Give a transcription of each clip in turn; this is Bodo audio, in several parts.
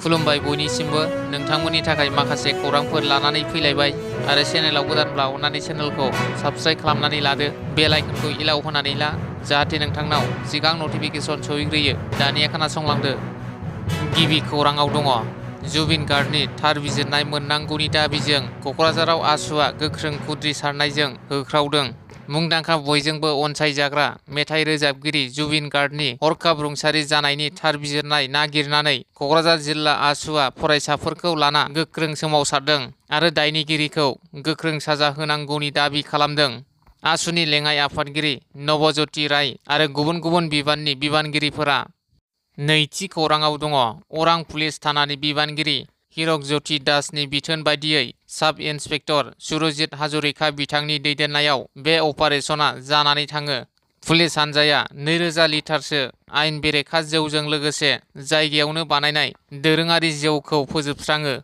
खुलुमबाय बयनिसिमबो नोंथांमोननि थाखाय माखासे खौरांफोर लानानै फैलायबाय आरो चेनेलाव गोदानब्ला अन्नानै चेनेलखौ साबस्क्राइब खालामनानै लादो बेल आइकनखौ इलाव होनानै ला जाहाथे नोंथांनाव सिगां नटिफिकेसन सहैग्रोयो दानिया खोनासंलांदो। गिबि खौराङाव दङ जुबिन गार्गनि थार बिजिरनाय मोननांगौनि दाबिजों क'क्राझाराव आसुआ गोख्रों खुद्रि सारनायजों होख्रावदों। मुंदांखा बयजोंबो अनसायजाग्रा मेथाइ रोजाबगिरि जुबिन गार्गनि हरखाब रुंसारि जानायनि थार बिजिरनाय नागिरनानै क'क्राझार जिल्ला आसुआ फरायसाफोरखौ लाना गोख्रों सोमावसारदों आरो दायनिगिरिखौ गोख्रों साजा होनांगौनि दाबि खालामदों। आसुनि लेङाइ आफादगिरि नबज्यति राय आरो गुबुन गुबुन बिबाननि बिबानगिरिफोरा। नैथि खौराङाव दङ अरां पुलिस थानानि बिबानगिरि हिरक ज्योति दासनि बिथोन बायदियै साब इन्सपेक्टर सुरजित हाजरिका बिथांनि दैदेननायाव बे अपारेशना जानानै थाङो। पुलिस हान्जाया 2000 लिटारसो आयेन बेरेखा जौजों लोगोसे जायगायावनो बानायनाय दोरोङारि जौखौ फोजोबस्राङो।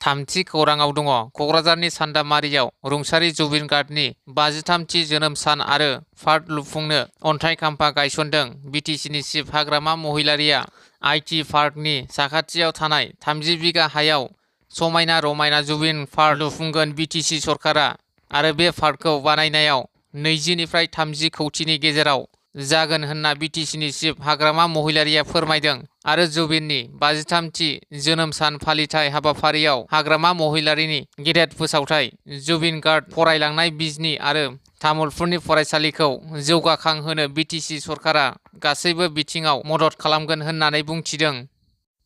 थामथि खौराङाव दङ क'क्राझारनि सान्दामारियाव रुंसारि जुबिन गार्गनि 53थि जोनोम सान आरो पार्क लुफुंनो अन्थाइ खाम्फा गायसनदों। बिटिसिनि चिफ हाग्रामा महिलारिया आइटि पार्कनि साखाथियाव थानाय 30 बिगा हायाव समायना रमायना जुबिन पार्क लुफुंगोन बिटिसि सरकारा आरो बे पार्कखौ बानायनायाव 20 निफ्राय 30 कौटिनि गेजेराव जागोन होनना बिटिसिनि चिफ हाग्रामा महिलारिया फोरमायदों आरो जुबिननि 53थि जोनोम सान फालिथाय हाबाफारियाव हाग्रामा महिलारिनि गेदेर फोसावथाय जुबिन गार्ग फरायलांनाय बिजनी आरो तामुलपुरनि फरायसालिखौ जौगाखांहोनो बिटिसि सरकारा गासैबो बिथिङाव मदद खालामगोन होननानै बुंथिदों।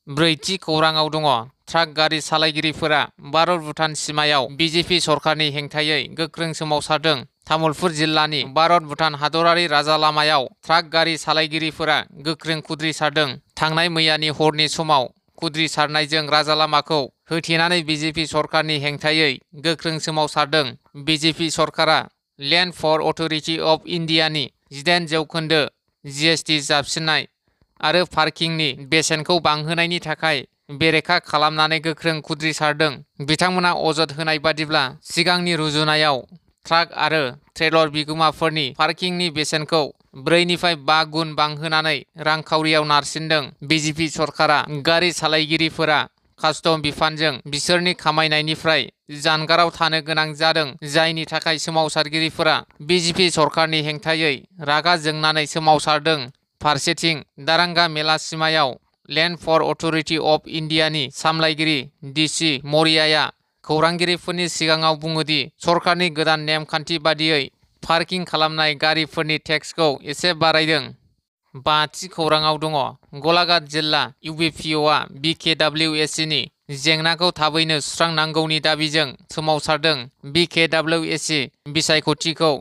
ब्रैथि खौराङाव दङ ट्राक गारि सालायगिरिफोरा भारत भुटान सिमायाव बिजेपि सरकारनि हेंथायै गोख्रों सोमावसारदों। तामुलपुर जिल्लानि भारत भुटान हादरारि राजालामायाव ट्राक गारि सालायगिरिफोरा गोख्रों खुद्रिसारदों। थांनाय मैयानि हरनि समाव खुद्रिसारनायजों राजालामाखौ होथेनानै बिजेपि सरकारनि हेंथायै गोख्रों सोमावसारदों। बिजेपि सरकारा लेन्ड फर अथ'रिटि अफ इन्डियानि 8% जीएसटी जाबसिननाय आरो पार्किंनि बेसेनखौ बांहोनायनि थाखाय बेरेखा खालामनानै गोख्रों खुद्रिसारदों। बिथांमोना अजद होनाय बादिब्ला सिगांनि रुजुनायाव ट्राक आरो ट्रेलर बिगोमाफोरनि पार्किंनि बेसेनखौ 4 निफ्राय 5 गुन बांहोनानै रांखावरियाव नारसिनदों। बिजेपि सरकारा गारि सालायगिरिफोरा कास्टम बिफानजों बिसोरनि खामायनायनिफ्राय जानगाराव थानो गोनां जादों जायनि थाखाय सोमावसारगिरिफोरा बिजेपि सरकारनि हेंथायै रागा जोंनानै सोमावसारदों। फारसेथिं दारांगा मेला सिमायाव लेन्ड फर अथ'रिटि अफ इन्डियानि सामलायगिरि डिसि मरियाया खौरांगिरिफोरनि सिगाङाव बुङोदि सरकारनि गोदान नेमखान्थि बादियै पार्किं खालामनाय गारिफोरनि टेक्सखौ एसे बारायदों। बाथि खौराङाव दङ गलाघाट जिल्ला इउबिपिअआ बिकेडब्लिउएसि जेंनाखौ थाबैनो सुस्रांनांगौनि दाबिजों सोमावसारदों। बिकेडब्लिउएसि बिसायख'थिखौ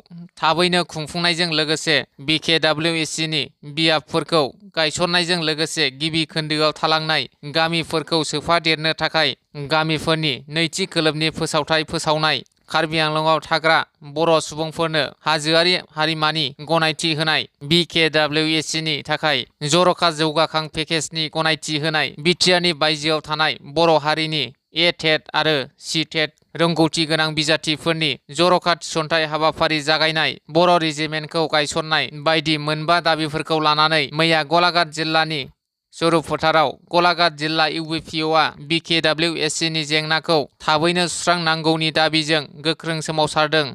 थाबैनो खुंफुंनायजों लोगोसे बिकेडब्लिउएसिनि बियाबफोरखौ गायसननायजों लोगोसे गिबि खोन्दोआव थालांनाय गामिफोरखौ सोफादेरनो थाखाय गामिफोरनि नैथि खोलोबनि फोसावथाय फोसावनाय, कार्बि आंलंआव थाग्रा बर' सुबुंफोरनो हाजोआरि हारिमानि गनायथि होनाय, बिकेडब्लिउएसिनि थाखाय जर'खा जौगाखां पेकेजनि गनायथि होनाय, बिटिआरनि बायजोआव थानाय बर' हारिनि ए-टेट आरो सि-टेट रोंगौथि गोनां बिजाथिफोरनि जर'खा थिसनथाइ हाबाफारि जागायनाय, बर' रेजिमेन्टखौ गायसननाय बायदि मोनबा दाबिफोरखौ लानानै मैया गलाघाट जिल्लानि सरुप फोथाराव गलाघाट जिल्ला इउबिपिअआ बिकेडब्लिउएसिनि जेंनाखौ थाबैनो सुस्रांनांगौनि दाबिजों गोख्रों सोमावसारदों।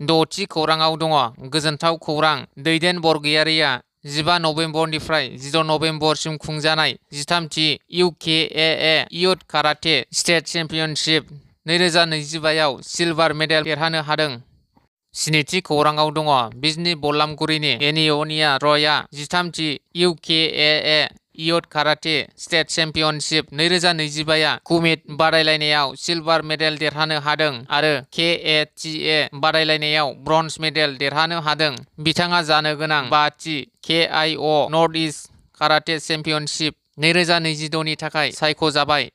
द'थि खौराङाव दङ गोजोनथाव खौरां दैदेन बरगयारिया 15 नबेम्बरनिफ्राय 16 नबेम्बरसिम खुंजानाय 13थि इउकेएए इयुथ काराटे स्टेट चेम्पियनशिप 2025आव सिलभार मेडेल देरहानो हादों। स्निथि खौराङाव दङ बिजनी बल्लामगुरिनि एनियनिया रयआ 13थि इउकेएए youth karate state championship 2025 kumite बादायलायनायाव सिलभार मेडेल देरहानो हादों आरो केएटीए बादायलायनायाव ब्रन्ज मेडेल देरहानो हादों। बिथाङा जानो गोनां 5थि केआइअ नर्थ इस्ट काराटे चेम्पियनशिप 2026 नि थाखाय सायख'जाबाय।